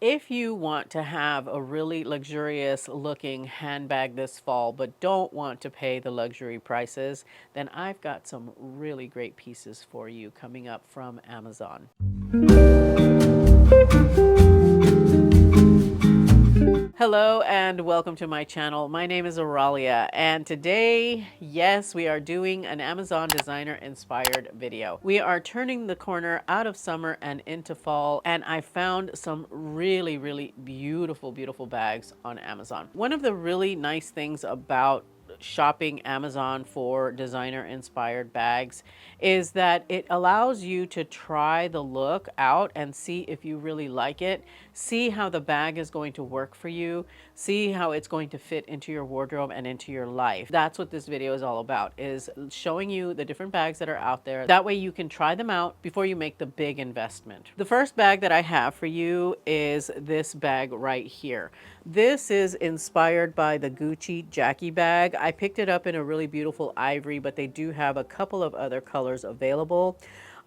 If you want to have a really luxurious looking handbag this fall, but don't want to pay the luxury prices, then I've got some really great pieces for you coming up from Amazon. Hello and welcome to my channel. My name is Oralia, and today, yes, we are doing an Amazon designer inspired video. We are turning the corner out of summer and into fall, and I found some really beautiful bags on Amazon. One of the really nice things about shopping Amazon for designer inspired bags is that it allows you to try the look out and see if you really like it, see how the bag is going to work for you, see how it's going to fit into your wardrobe and into your life. That's what this video is all about, is showing you the different bags that are out there. That way you can try them out before you make the big investment. The first bag that I have for you is this bag right here. This is inspired by the Gucci Jackie bag. I picked it up in a really beautiful ivory, but they do have a couple of other colors available.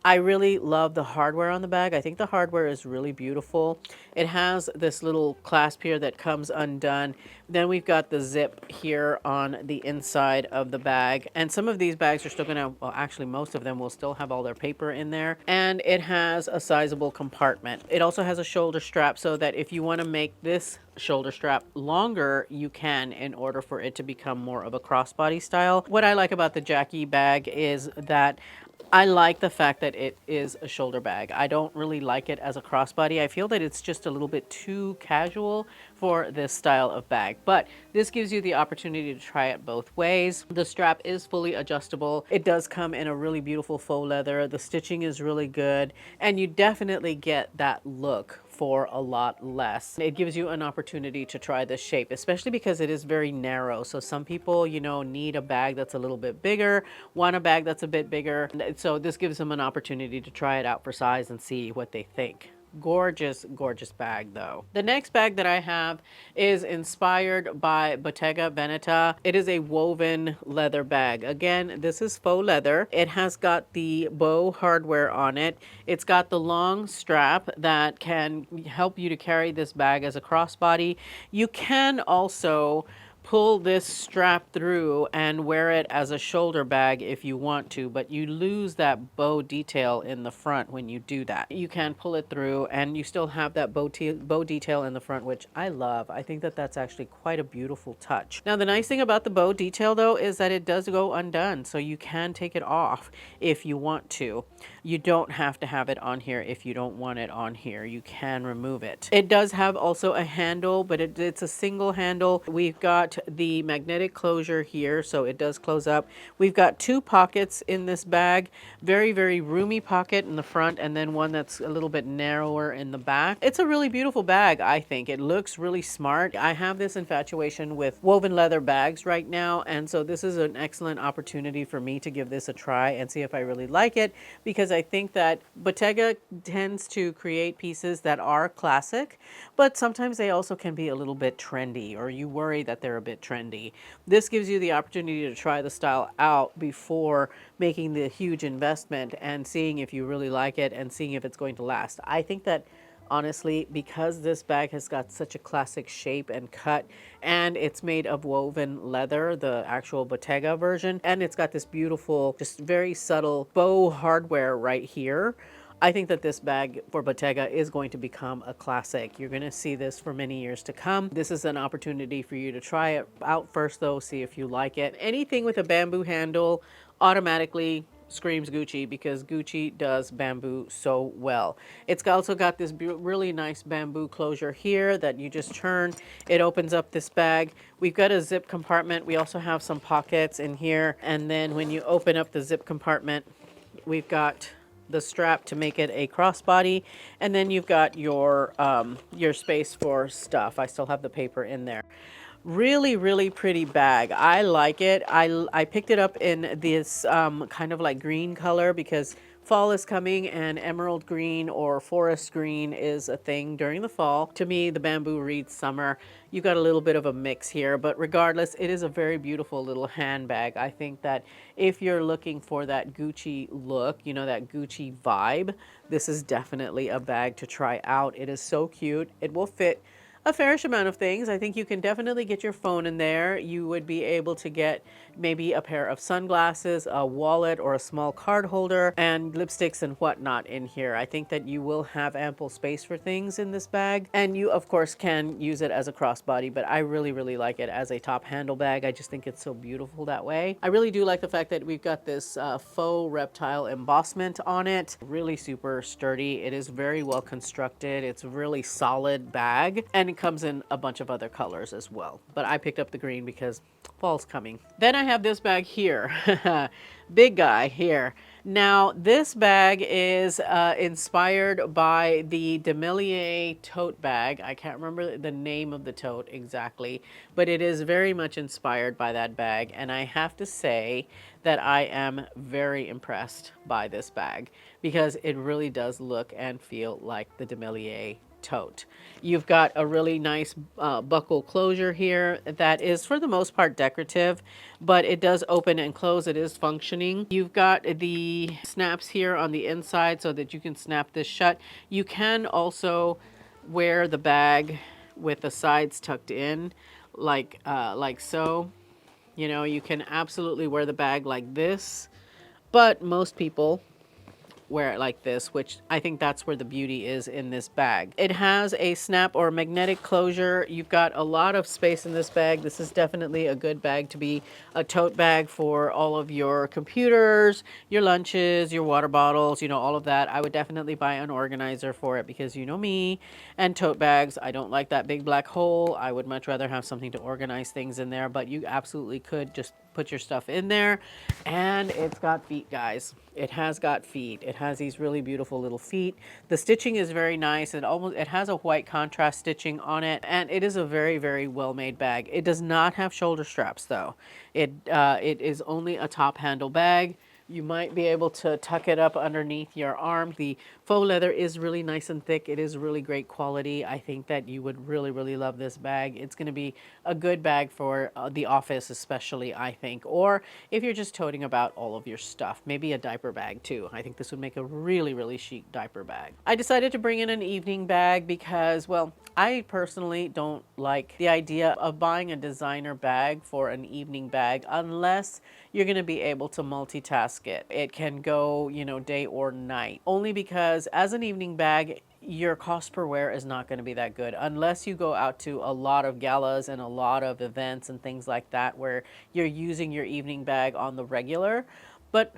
I really love the hardware on the bag. I think the hardware is really beautiful. It has this little clasp here that comes undone. Then we've got the zip here on the inside of the bag. And some of these bags are still gonna, well, actually most of them will still have all their paper in there. And it has a sizable compartment. It also has a shoulder strap so that if you wanna make this shoulder strap longer, you can, in order for it to become more of a crossbody style. What I like about the Jackie bag is that I like the fact that it is a shoulder bag. I don't really like it as a crossbody. I feel that it's just a little bit too casual for this style of bag, but this gives you the opportunity to try it both ways. The strap is fully adjustable. It does come in a really beautiful faux leather. The stitching is really good, and you definitely get that look for a lot less. It gives you an opportunity to try this shape, especially because it is very narrow. So some people, you know, need a bag that's a little bit bigger, want a bag that's a bit bigger. So this gives them an opportunity to try it out for size and see what they think. Gorgeous bag though. The next bag that I have is inspired by Bottega Veneta. It is a woven leather bag. Again, this is faux leather. It has got the bow hardware on it. It's got the long strap that can help you to carry this bag as a crossbody. You can also pull this strap through and wear it as a shoulder bag if you want to, but you lose that bow detail in the front when you do that. You can pull it through and you still have that bow detail in the front, which I love. I think that that's actually quite a beautiful touch. Now, the nice thing about the bow detail though is that it does go undone, so you can take it off if you want to. You don't have to have it on here if you don't want it on here. You can remove it. It does have also a handle, but it's a single handle. We've got the magnetic closure here, so it does close up. We've got two pockets in this bag, very roomy pocket in the front, and then one that's a little bit narrower in the back. It's a really beautiful bag. I think it looks really smart. I have this infatuation with woven leather bags right now, and so this is an excellent opportunity for me to give this a try and see if I really like it, because I think that Bottega tends to create pieces that are classic, but sometimes they also can be a little bit trendy, or you worry that they're a bit trendy. This gives you the opportunity to try the style out before making the huge investment and seeing if you really like it and seeing if it's going to last. I think that honestly, because this bag has got such a classic shape and cut, and it's made of woven leather, the actual Bottega version, and it's got this beautiful, just very subtle bow hardware right here, I think that this bag for Bottega is going to become a classic. You're going to see this for many years to come. This is an opportunity for you to try it out first though, see if you like it. Anything with a bamboo handle automatically screams Gucci, because Gucci does bamboo so well. It's also got this really nice bamboo closure here that you just turn. It opens up this bag. We've got a zip compartment. We also have some pockets in here. And then when you open up the zip compartment, we've got the strap to make it a crossbody, and then you've got your space for stuff. I still have the paper in there. Really pretty bag. I like it. I picked it up in this kind of like green color, because Fall is coming and emerald green or forest green is a thing during the fall. To me, the bamboo reads summer. You got a little bit of a mix here, but regardless, it is a very beautiful little handbag. I think that if you're looking for that Gucci look, you know, that Gucci vibe, this is definitely a bag to try out. It is so cute. It will fit a fairish amount of things. I think you can definitely get your phone in there. You would be able to get maybe a pair of sunglasses, a wallet, or a small card holder, and lipsticks and whatnot in here. I think that you will have ample space for things in this bag. And you, of course, can use it as a crossbody, but I really, really like it as a top handle bag. I just think it's so beautiful that way. I really do like the fact that we've got this faux reptile embossment on it. Really super sturdy. It is very well constructed. It's a really solid bag, and it comes in a bunch of other colors as well. But I picked up the green because fall's coming. Then I have this bag here. Big guy here. Now, this bag is inspired by the Demelier tote bag. I can't remember the name of the tote exactly, but it is very much inspired by that bag. And I have to say that I am very impressed by this bag because it really does look and feel like the Demelier tote. You've got a really nice buckle closure here that is for the most part decorative, but it does open and close. It is functioning. You've got the snaps here on the inside so that you can snap this shut. You can also wear the bag with the sides tucked in like so. You know, you can absolutely wear the bag like this, but most people wear it like this, which I think that's where the beauty is in this bag. It has a snap or magnetic closure. You've got a lot of space in this bag. This is definitely a good bag to be a tote bag for all of your computers, your lunches, your water bottles, you know, all of that. I would definitely buy an organizer for it because you know me and tote bags. I don't like that big black hole. I would much rather have something to organize things in there, but you absolutely could just put your stuff in there. And it's got feet, guys. It has got feet. It has these really beautiful little feet. The stitching is very nice. It has a white contrast stitching on it, and it is a very, very well made bag. It does not have shoulder straps though. It is only a top handle bag. You might be able to tuck it up underneath your arm. The faux leather is really nice and thick. It is really great quality. I think that you would really, really love this bag. It's going to be a good bag for the office especially, I think. Or if you're just toting about all of your stuff. Maybe a diaper bag too. I think this would make a really, really chic diaper bag. I decided to bring in an evening bag because, well, I personally don't like the idea of buying a designer bag for an evening bag unless you're going to be able to multitask it. It can go, you know, day or night. Only because as an evening bag, your cost per wear is not going to be that good unless you go out to a lot of galas and a lot of events and things like that where you're using your evening bag on the regular. But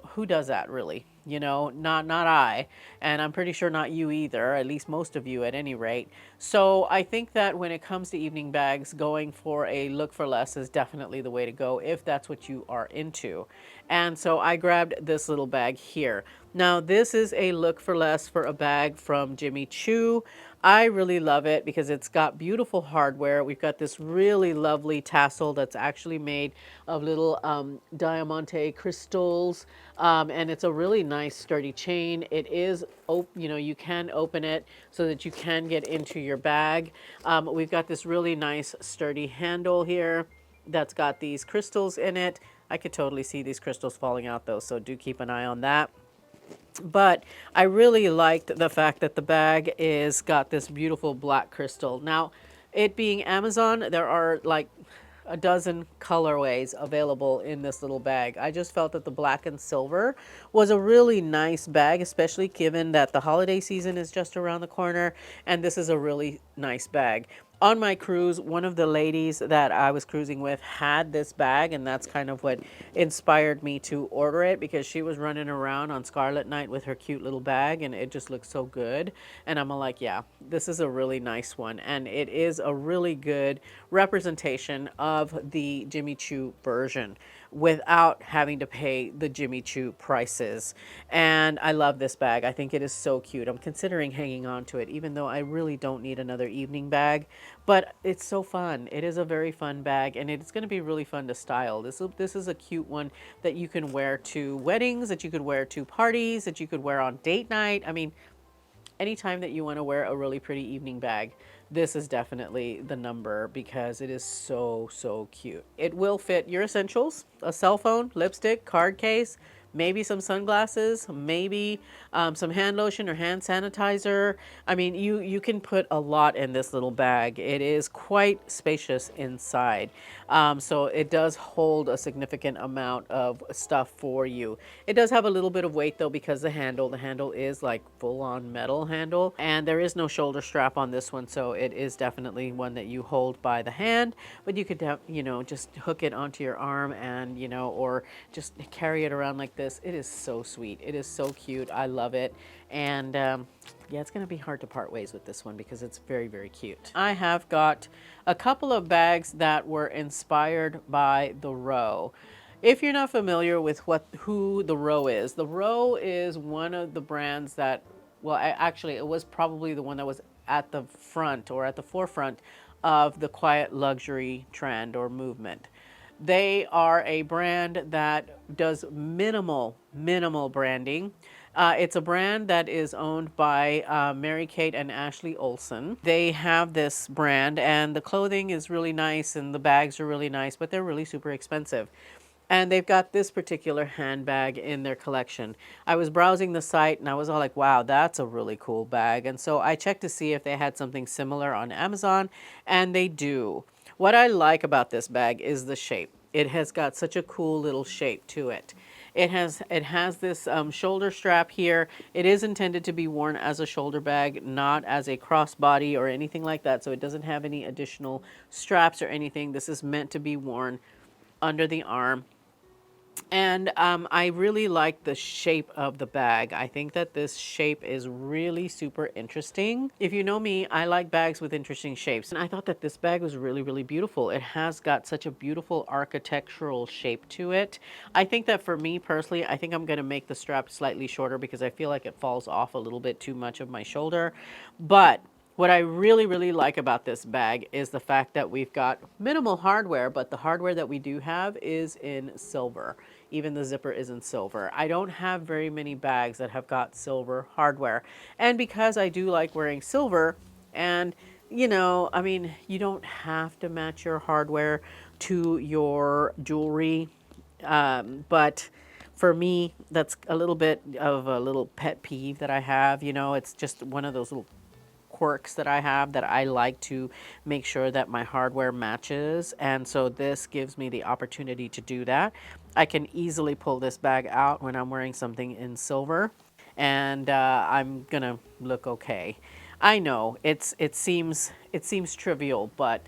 who does that really? You know, not I, and I'm pretty sure not you either, at least most of you at any rate. So I think that when it comes to evening bags, going for a look for less is definitely the way to go if that's what you are into. And so I grabbed this little bag here. Now this is a look for less for a bag from Jimmy Choo. I really love it because it's got beautiful hardware. We've got this really lovely tassel that's actually made of little diamante crystals, and it's a really nice sturdy chain. It is, you know, you can open it so that you can get into your bag. We've got this really nice sturdy handle here that's got these crystals in it. I could totally see these crystals falling out though, so do keep an eye on that. But I really liked the fact that the bag is got this beautiful black crystal. Now, it being Amazon, there are like a dozen colorways available in this little bag. I just felt that the black and silver was a really nice bag, especially given that the holiday season is just around the corner, and this is a really nice bag. On my cruise, one of the ladies that I was cruising with had this bag, and that's kind of what inspired me to order it because she was running around on Scarlet Night with her cute little bag, and it just looked so good. And I'm like, yeah, this is a really nice one, and it is a really good representation of the Jimmy Choo version. without having to pay the Jimmy Choo prices. And I love this bag. I think it is so cute. I'm considering hanging on to it, even though I really don't need another evening bag. But it's so fun. It is a very fun bag, and it's going to be really fun to style. This is a cute one that you can wear to weddings, that you could wear to parties, that you could wear on date night. I mean, anytime that you want to wear a really pretty evening bag, this is definitely the number because it is so, so cute. It will fit your essentials: a cell phone, lipstick, card case, maybe some sunglasses, maybe some hand lotion or hand sanitizer. I mean, you can put a lot in this little bag. It is quite spacious inside. So it does hold a significant amount of stuff for you. It does have a little bit of weight though, because the handle is like full on metal handle, and there is no shoulder strap on this one. So it is definitely one that you hold by the hand, but you could, just hook it onto your arm and, or just carry it around like this. It is so sweet. It is so cute. I love it. And yeah, it's going to be hard to part ways with this one because it's very, very cute. I have got a couple of bags that were inspired by the Row. If you're not familiar with who the Row is, the Row is one of the brands that, well, actually, it was probably the one that was at the front or at the forefront of the quiet luxury trend or movement. They are a brand that does minimal branding. It's a brand that is owned by Mary Kate and Ashley Olsen. They have this brand, and the clothing is really nice, and the bags are really nice, but they're really super expensive. And they've got this particular handbag in their collection. I was browsing the site and I was all like, wow, that's a really cool bag. And so I checked to see if they had something similar on Amazon, and they do. What I like about this bag is the shape. It has got such a cool little shape to it. It has this shoulder strap here. It is intended to be worn as a shoulder bag, not as a crossbody or anything like that. So it doesn't have any additional straps or anything. This is meant to be worn under the arm. And I really like the shape of the bag. I think that this shape is really super interesting. If you know me, I like bags with interesting shapes. And I thought that this bag was really, really beautiful. It has got such a beautiful architectural shape to it. I think that for me personally, I think I'm going to make the strap slightly shorter because I feel like it falls off a little bit too much of my shoulder. But what I really, really like about this bag is the fact that we've got minimal hardware, but the hardware that we do have is in silver. Even the zipper is in silver. I don't have very many bags that have got silver hardware. And because I do like wearing silver, and I mean, you don't have to match your hardware to your jewelry, but for me, that's a little bit of a little pet peeve that I have. It's just one of those little quirks that I have that I like to make sure that my hardware matches, and so this gives me the opportunity to do that. I can easily pull this bag out when I'm wearing something in silver, and I'm gonna look okay. I know it seems trivial, but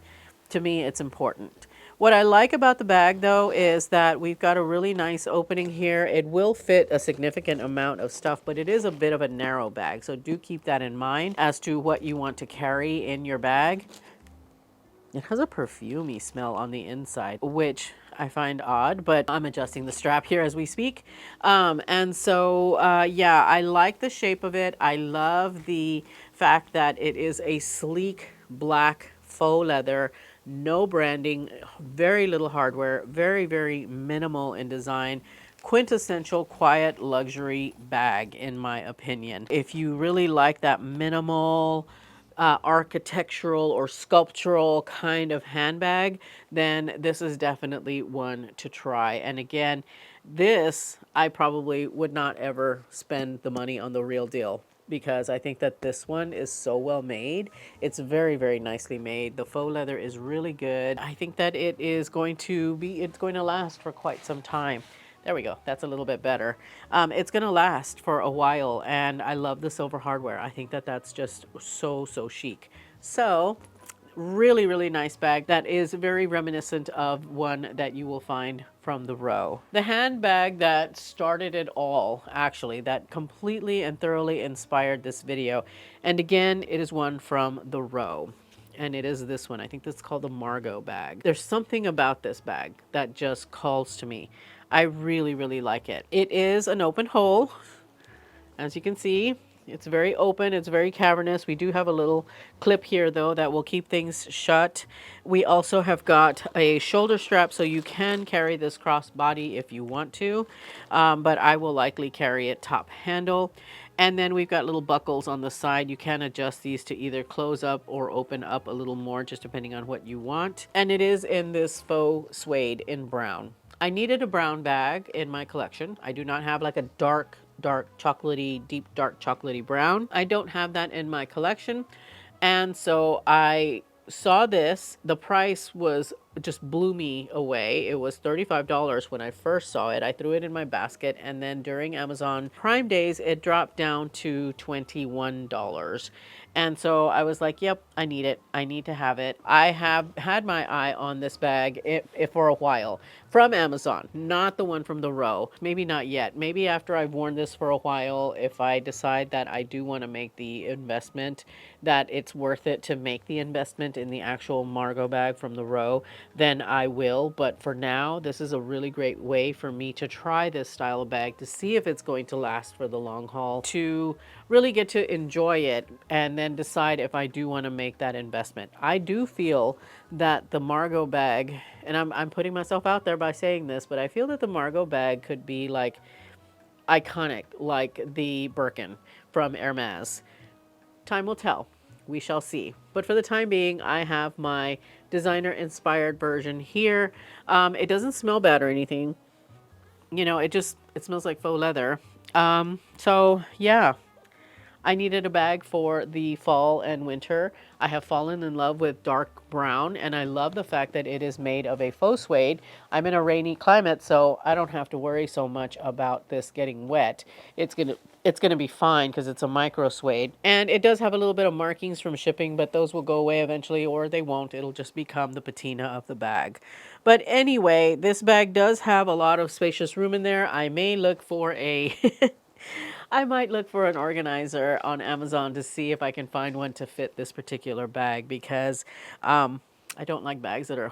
to me it's important. What I like about the bag though is that we've got a really nice opening here. It will fit a significant amount of stuff, but it is a bit of a narrow bag. So do keep that in mind as to what you want to carry in your bag. It has a perfumey smell on the inside, which I find odd, but I'm adjusting the strap here as we speak. And so, yeah, I like the shape of it. I love the fact that it is a sleek black faux leather, no branding, very little hardware, very, very minimal in design. Quintessential quiet luxury bag, in my opinion. If you really like that minimal, architectural or sculptural kind of handbag, then this is definitely one to try. And again, this, I probably would not ever spend the money on the real deal, because I think that this one is so well made. It's very, very nicely made. The faux leather is really good. I think that it's going to last for quite some time. There we go. That's a little bit better. It's going to last for a while, and I love the silver hardware. I think that that's just so, so chic. So really, really nice bag that is very reminiscent of one that you will find from the Row. The handbag that started it all, actually, that completely and thoroughly inspired this video, and again, it is one from the Row. and it is this one. I think this is called the Margot bag. There's something about this bag that just calls to me. I really, really like it. It is an open hole. As you can see, it's very open, it's very cavernous. We do have a little clip here though that will keep things shut. We also have got a shoulder strap, so you can carry this crossbody if you want to, but I will likely carry it top handle. And then we've got little buckles on the side. You can adjust these to either close up or open up a little more, just depending on what you want. And it is in this faux suede in brown. I needed a brown bag in my collection. I do not have like a dark chocolatey, deep dark chocolatey brown. I don't have that in my collection. And so I saw this. The price was just blew me away. It was $35 when I first saw it. I threw it in my basket, and then during Amazon Prime days it dropped down to $21. And so I was like, yep, I need it. I need to have it. I have had my eye on this bag if for a while from Amazon, not the one from the row. Maybe not yet. Maybe after I've worn this for a while, if I decide that I do want to make the investment, that it's worth it to make the investment in the actual Margot bag from the row, then I will. But for now, this is a really great way for me to try this style of bag to see if it's going to last for the long haul, to really get to enjoy it and then decide if I do want to make that investment. I do feel that the Margot bag, and I'm putting myself out there by saying this, but I feel that the Margot bag could be like iconic, like the Birkin from Hermes. Time will tell. We shall see. But for the time being, I have my designer inspired version here. It doesn't smell bad or anything. You know, it smells like faux leather. So yeah, I needed a bag for the fall and winter. I have fallen in love with dark brown, and I love the fact that it is made of a faux suede. I'm in a rainy climate, so I don't have to worry so much about this getting wet. It's gonna be fine because it's a micro suede, and it does have a little bit of markings from shipping, but those will go away eventually, or they won't. It'll just become the patina of the bag. But anyway, this bag does have a lot of spacious room in there. I may look for a I might look for an organizer on Amazon to see if I can find one to fit this particular bag, because I don't like bags that are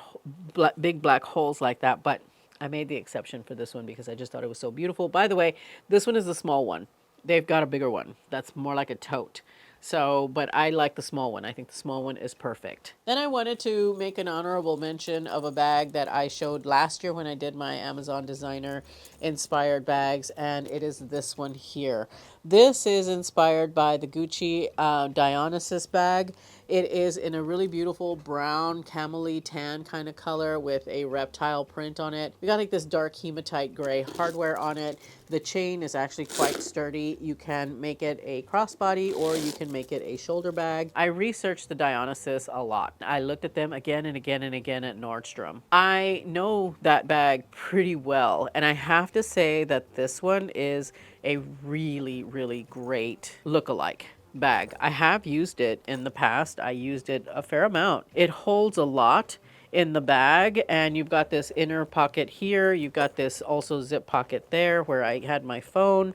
big black holes like that, but I made the exception for this one because I just thought it was so beautiful. By the way, this one is the small one. They've got a bigger one that's more like a tote. So, but I like the small one. I think the small one is perfect. Then I wanted to make an honorable mention of a bag that I showed last year when I did my Amazon designer inspired bags, and it is this one here. This is inspired by the Gucci Dionysus bag. It is in a really beautiful brown camely tan kind of color with a reptile print on it. We got like this dark hematite gray hardware on it. The chain is actually quite sturdy. You can make it a crossbody or you can make it a shoulder bag. I researched the Dionysus a lot. I looked at them again and again and again at Nordstrom. I know that bag pretty well, and I have to say that this one is a really, really great look-alike bag. I have used it in the past. I used it a fair amount. It holds a lot in the bag, and you've got this inner pocket here. You've got this also zip pocket there where I had my phone,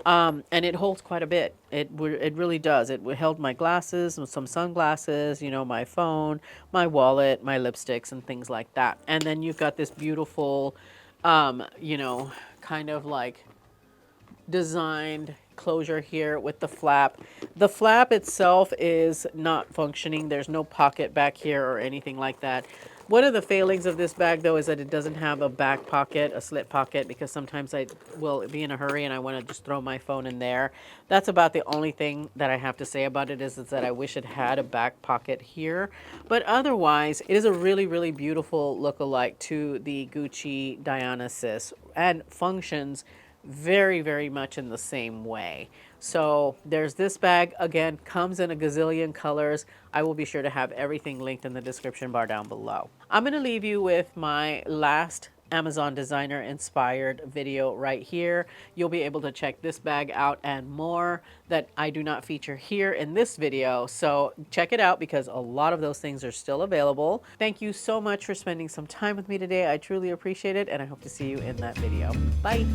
and it holds quite a bit. It really does. It held my glasses, some sunglasses, you know, my phone, my wallet, my lipsticks, and things like that. And then you've got this beautiful, you know, kind of like designed closure here with the flap. The flap itself is not functioning. There's no pocket back here or anything like that. One of the failings of this bag though is that it doesn't have a back pocket, a slit pocket, because sometimes I will be in a hurry and I want to just throw my phone in there. That's about the only thing that I have to say about it, is that I wish it had a back pocket here. But otherwise, it is a really, really beautiful look-alike to the Gucci Dionysus and functions very, very much in the same way. So there's this bag, again, comes in a gazillion colors. I will be sure to have everything linked in the description bar down below. I'm going to leave you with my last Amazon designer inspired video right here. You'll be able to check this bag out and more that I do not feature here in this video. So check it out because a lot of those things are still available. Thank you so much for spending some time with me today. I truly appreciate it, and I hope to see you in that video. Bye.